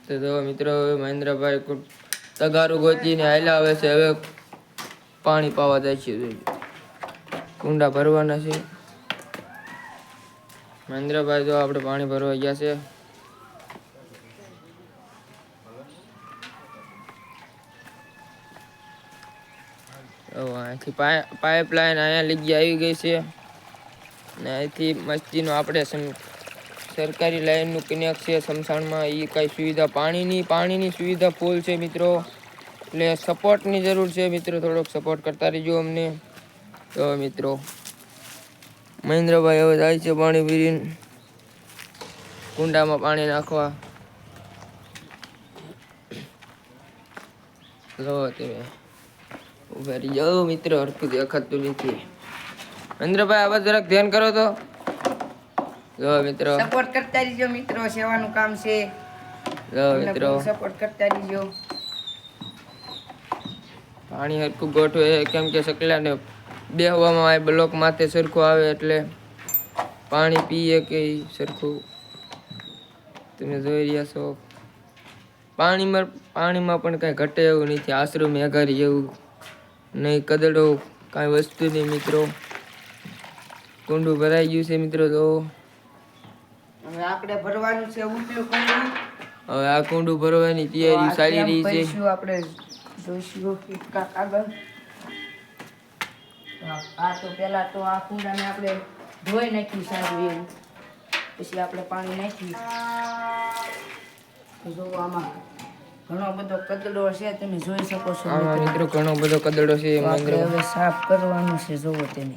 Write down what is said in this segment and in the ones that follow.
તો જો મિત્રો મહેન્દ્રભાઈ તગારું ગોચીને હાલ્યા આવે છે. હવે પાણી પાવા જાય છે. કુંડા ભરવાના છે. મહેન્દ્રભાઈ જો આપણે પાણી ભરવા ગયા છે. અહીંથી પાઇપલાઇન અહીંયા લીગી આવી ગઈ છે ને અહીંથી મસ્તીનો આપણે સરકારી લાઈનનું કનેક્ટ છે સમસાણમાં. એ કઈ સુવિધા પાણીની સુવિધા ફૂલ છે મિત્રો. એટલે સપોર્ટની જરૂર છે મિત્રો. થોડોક સપોર્ટ કરતા રહીજો અમને. તો મિત્રો મહેન્દ્રભાઈ હવે જાય છે પાણી ભરીને કુંડામાં પાણી નાખવા. લો તમે ઉભા રહી જાઓ મિત્રો. હરખું દેખાતું નથી. મહેન્દ્રભાઈ આવા જરાક ધ્યાન કરો તો. જો મિત્રો સપોર્ટ કરતા રહીજો મિત્રો. સેવાનું કામ છે. જો મિત્રો સપોર્ટ કરતા રહીજો. પાણી હરખું ગોઠવે કેમ કે સકલાને બેહવામાં આવે બ્લોક માથે સરખું આવે એટલે પાણી પીએ કે સરખું. તમે જોઈ રહ્યા છો પાણીમાં પણ કાંઈ ઘટે એવું નથી. આશરો મેઘારી એવું નહીં, કદડો કાંઈ વસ્તુ નહીં મિત્રો. કુંડું ભરાઈ ગયું છે મિત્રો. તો હવે આપણે ભરવાનું છે ઊંચું કુંડું. હવે આ કુંડું ભરવાની તૈયારી ચાલી રહી છે. આપણે જોઈશું કાગળ. આ તો પેલા તો આ કુંડાને આપણે ધોઈ નાખ્યું સારું એવું. પછી આપણે પાણી નાખ્યું. જો આમાં ઘણો બધો કદડો છે. તમે જોઈ શકો છો મિત્રો. ઘણો બધો કદડો છે. હવે સાફ કરવાનું છે. જોવો તેને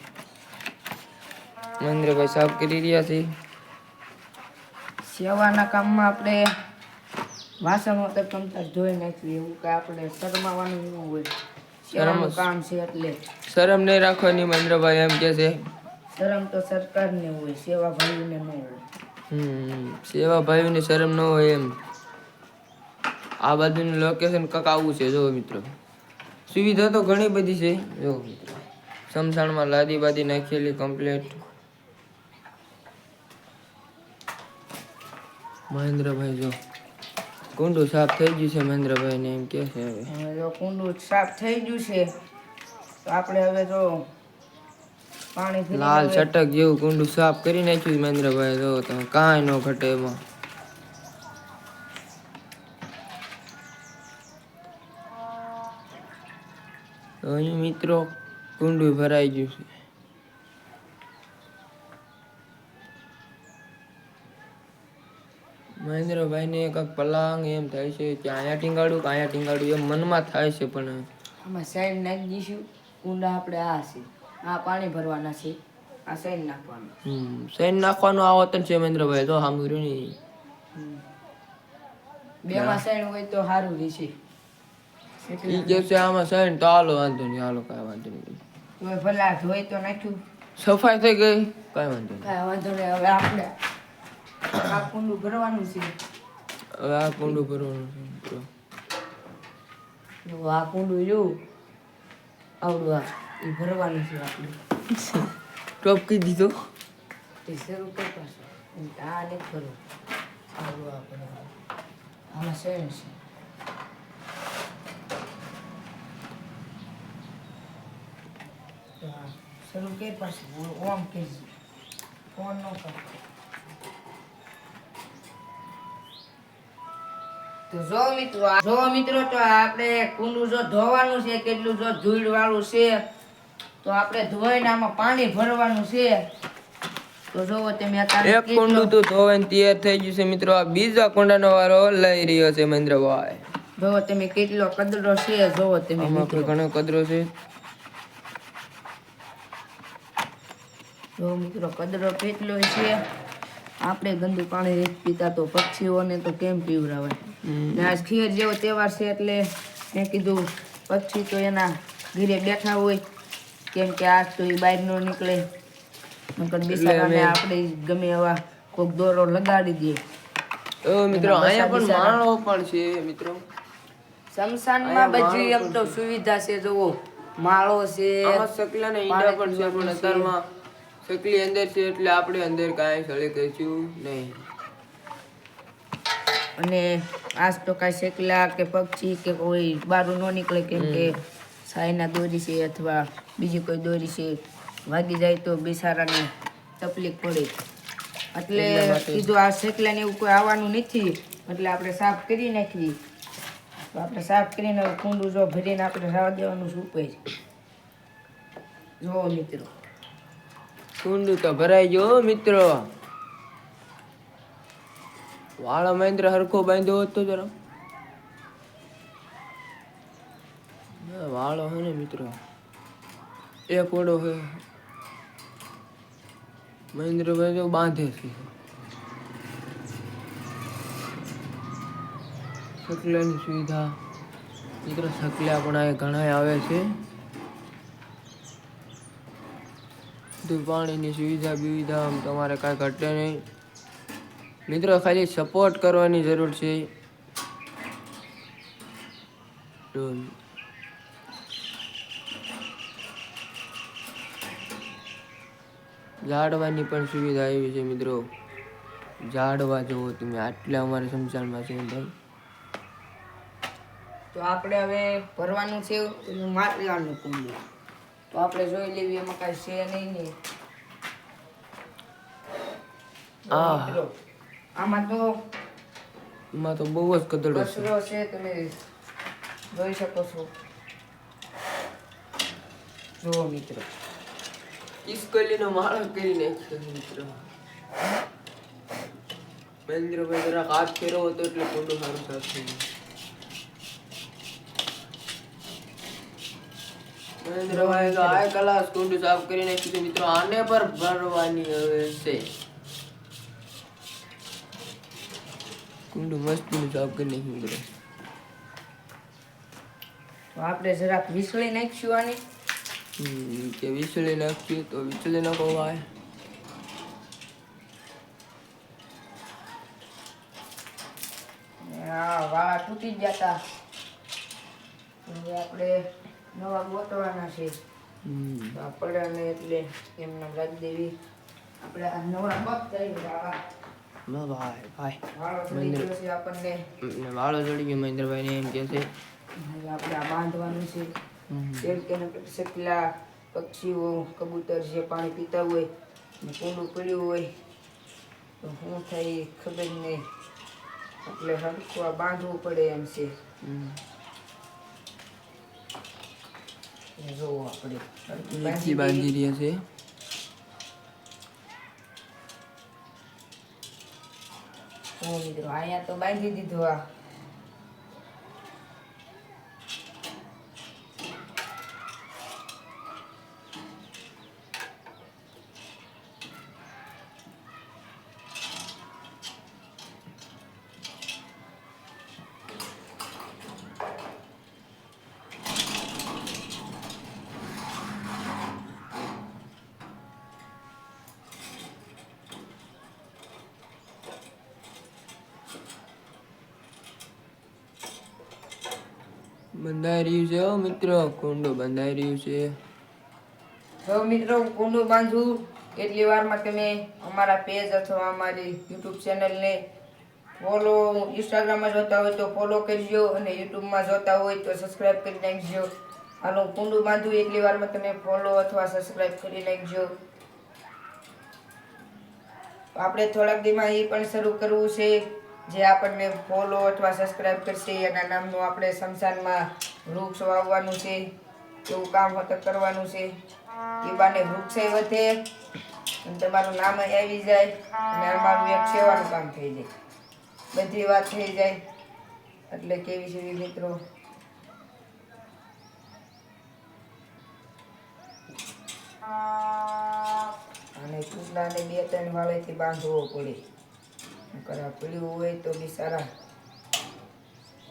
મહેન્દ્રભાઈ સાફ કરી રહ્યા છે. સેવાના કામમાં આપણે વાસણો તો કમતા ધોઈ નાખવી. એવું કે આપણે શરમાવાનું ન હોય. સેવાનું કામ છે એટલે શરમ નહીં રાખવાની. મહેન્દ્રભાઈ એમ કે છે શરમ તો સરકારને હોય, સેવા ભાઈઓને ન હોય. સેવા ભાઈઓને શરમ ન હોય એમ. આ બાજુનું લોકેશન કંઈક આવું છે. જો મિત્રો સુવિધા તો ઘણી બધી છે. જો મિત્રો સમસાણમાં લાદી બાદી નાખેલી કમ્પ્લીટ. મહેન્દ્રભાઈ જો કુંડું સાફ થઈ ગયું છે. મહેન્દ્રભાઈ ને એમ કે છે હવે જો કુંડું સાફ થઈ ગયું છે તો આપણે હવે જો પાણી લાલ છટક જેવું કુંડું સાફ કરી નાખ્યું મહેન્દ્રભાઈ. જો તમે કાંઈ ન ઘટે એમાં. અહીં મિત્રો કુંડું ભરાઈ ગયું છે. મહેન્દ્રભાઈ ને એક પલાંગ એમ થાય છે કે અહીંયા ટીંગાડું એમ મનમાં થાય છે. પણ આમાં સાઈડ નાખી દઈશું. કુંડા આપણે આ છે, આ પાણી ભરવાના છે. આ સાઈડ નાખવાનું. સાઈડ નાખવાનું આ વતન છે મહેન્દ્રભાઈ. તો સાંભળ્યું નહીં. બેમાં સાઈડ હોય તો સારું રહેશે. ઈ કે છે આમાં સાઈડ તો હાલો વાંધો નહીં. હાલો કાંઈ વાંધો નહીં. તો ભલા ધોઈ તો નાખ્યું. સફાઈ થઈ ગઈ. કાંઈ વાંધો નહીં. કાંઈ વાંધો નહીં. હવે આપણે આ કુંડું ભરવાનું છે. હવે આ કુંડું ભરવાનું છે. આ કુંડું જોવું આવડું આ એ ભરવાનું છે આપણે. ટોપકી દીધો. તે શરૂ કરતા છે. આ નથી ભરવું. આવડું આ ભરવાનું. આમાં શેણ છે. શરૂ કરી પાસે ઓમ કહેજે. ફોન ન કર. તો જો મિત્રો તો આપણે કુંડું જો ધોવાનું છે. કેટલું જો ધૂળ વાળું છે તો આપણે ધોઈને આમાં પાણી ભરવાનું છે. તો જોવો તમે એક કુંડું તો ધોવાઈને તૈયાર થઈ ગયું છે મિત્રો. આ બીજા કુંડાનો વારો લઈ રહ્યો છે મહેન્દ્રભાઈ. જોવો તમે કેટલો કદડો છે. જોવો તમે ઘણો કદરો છે. જો મિત્રો કદડો કેટલો છે. આપણે ગંદુ પાણી નથી પીતા તો પક્ષીઓને તો કેમ પીવડાવાય. આજ ખીર જેવો તહેવાર છે એટલે મેં કીધું પક્ષી તો એના ઘીરે બેઠા હોય. કેમ કે આજ તો એ બહાર નો નીકળે. નકર બિચારાને આપણે ગમે એવા કોઈક દોરો લગાડી દઈએ. મિત્રો અહીંયા પણ માળો પણ છે મિત્રો. શમશાનમાં બધી એમ તો સુવિધા છે. જોવો માળો છે. સકલા ને ઈંડા પણ છે. પણ અત્યારમાં સકલી અંદર છે એટલે આપણે અંદર કાંઈ સળે કરીશું નહીં. અને આજ તો કાંઈ શેકલા કે પક્ષી કે કોઈ બારું ન નીકળે, કેમ કે સાયના દોરી છે અથવા બીજી કોઈ દોરી છે, વાગી જાય તો બિચારાને તકલીફ પડે. એટલે કીધું આ શેકલા ને એવું કોઈ આવવાનું નથી, એટલે આપણે સાફ કરી નાખીએ. તો આપણે સાફ કરીને કુંડું જો ભરીને આપણે રવા દેવાનું સૂકવે છે. જો મિત્રો કુંડું તો ભરાઈ ગયો મિત્રો. વાળો મહેન્દ્ર હરખો બાંધ્યો હોત તો જરા. વાળો હે ને મિત્રો એક ઓડો હે મહેન્દ્રભાઈ તો બાંધે છે. સકલાની સુવિધા મિત્રો, સકલા પણ આ ઘણા આવે છે. પાણીની સુવિધા બીવિધા તમારે કાંઈ ઘટે નહીં મિત્રો, ખાલી સપોર્ટ કરવાની જરૂર છે. ઝાડવાની પણ સુવિધા એવી છે મિત્રો. ઝાડવા જુઓ તમે, આટલા અમારે સમસાનમાં છે ભાઈ. તો આપણે હવે ભરવાનું છે માટીનું કુંડું. તો આપણે જોઈ લેવી એમાં કાંઈ છે નહીં ને. મિત્રો આમાં તો બહુ જ કદડો છે. કચરો છે, તમે જોઈ શકો છો. જુઓ મિત્રો, ઇસ્કોલીનો માળો કરી નાખ્યો મિત્રો. મહેન્દ્રભાઈ જરાક હાથ ફેરવો હતો એટલે કુંડું સારું સાફ થઈ ગયું. મહેન્દ્રભાઈ તો આ કલાસ કુંડું સાફ કરી નાખ્યું મિત્રો. આને પર ભરવાની હવે છે. કુંડું મસ્ત સાફ કરી નાખ્યું મિત્રો. તો આપણે જરાક વિસળી નાખીશું આની. કે વિસળી નાખ્યું તો વિસળી નાખો ભાઈ. વાળા તૂટી ગયા હતા, હવે આપણે નવા ગોતવાના છે. પડે ને એટલે એમને રાખી દેવી. આપણે આ નવા ગોતતા ભાઈ ભાઈ વાળો ચડી ગયો છે આપણને. વાળો ચડી ગયો મહેન્દ્રભાઈ ને એમ કે છે આપણે આ બાંધવાનું છે. જેમ કે શકલા પક્ષીઓ કબૂતર જે પાણી પીતા હોય ને કુંડું પડ્યું હોય તો શું થાય એ ખબર નહીં, એટલે હરખું આ બાંધવું પડે એમ છે. જોવો આપણે બાંધી રહ્યા છે. મિત્રો અહીંયા તો બાંધી દીધું. આ બંધાઈ રહ્યું છે મિત્રો, કુંડું બંધાઈ રહ્યું છે. તો મિત્રો કુંડું બાંધવું એટલી વારમાં તમે અમારા પેજ અથવા અમારી યુટ્યુબ ચેનલને ફોલો, ઇન્સ્ટાગ્રામમાં જોતા હોય તો ફોલો કરજો અને યુટ્યુબમાં જોતા હોય તો સબસ્ક્રાઈબ કરી નાખજો. હાલો કુંડું બાંધવું એટલી વારમાં તમે ફોલો અથવા સબસ્ક્રાઈબ કરી નાખજો. આપણે થોડાક દીમાં એ પણ શરૂ કરવું છે, જે આપણને ફોલો અથવા સબસ્ક્રાઇબ કરશે એના નામનું આપણે સ્મશાનમાં વૃક્ષ વાવવાનું છે. એવું કામ કરવાનું છે. એ બાને વૃક્ષે વધે અને તમારું નામ આવી જાય અને અમારું એક સેવાનું કામ થઈ જાય. બધી વાત થઈ જાય. એટલે કેવી છે મિત્રો, અને કુંડાને 2-3 વાળેથી બાંધવો પડે. કરા પીળું હોય તો બિચારા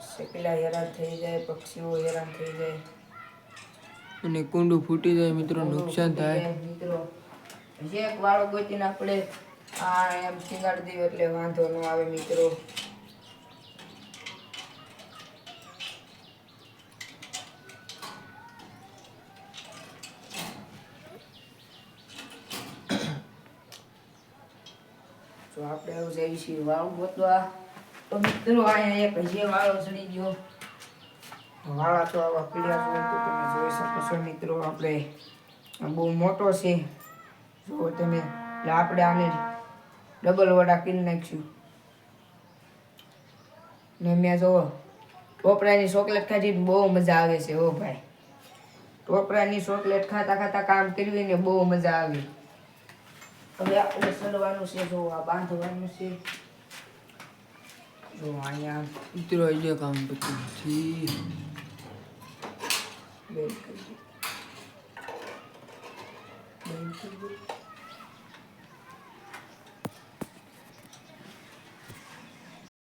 શકલા હેરાન થઈ જાય, પક્ષીઓ હેરાન થઈ જાય અને કુંડું ફૂટી જાય મિત્રો, નુકસાન થાય મિત્રો. એક વાળો ગોતીને આપણે આ એમ શીંગાડી દઈએ એટલે વાંધો ન આવે મિત્રો. તો આપણે હવે જઈએ છીએ વાળું ગોતવા. તો મિત્રો અહીંયા એક જે વાળો ચડી ગયો. વાળા તો આવા પીળા હોય તો તમે જોઈ શકો છો મિત્રો. આપણે આ બહુ મોટો છે જો તમે. એટલે આપણે આને ડબલ વડા કરી નાખશું. ને મેં જો ટોપરાની ચોકલેટ ખાધી બહુ મજા આવે છે. ઓ ભાઈ, ટોપરાની ચોકલેટ ખાતા ખાતા કામ કર્યું ને બહુ મજા આવી. હવે આપણે ચડવાનું છે. જો આ બાંધવાનું છે. જો અહીંયા મિત્રો કામ પછી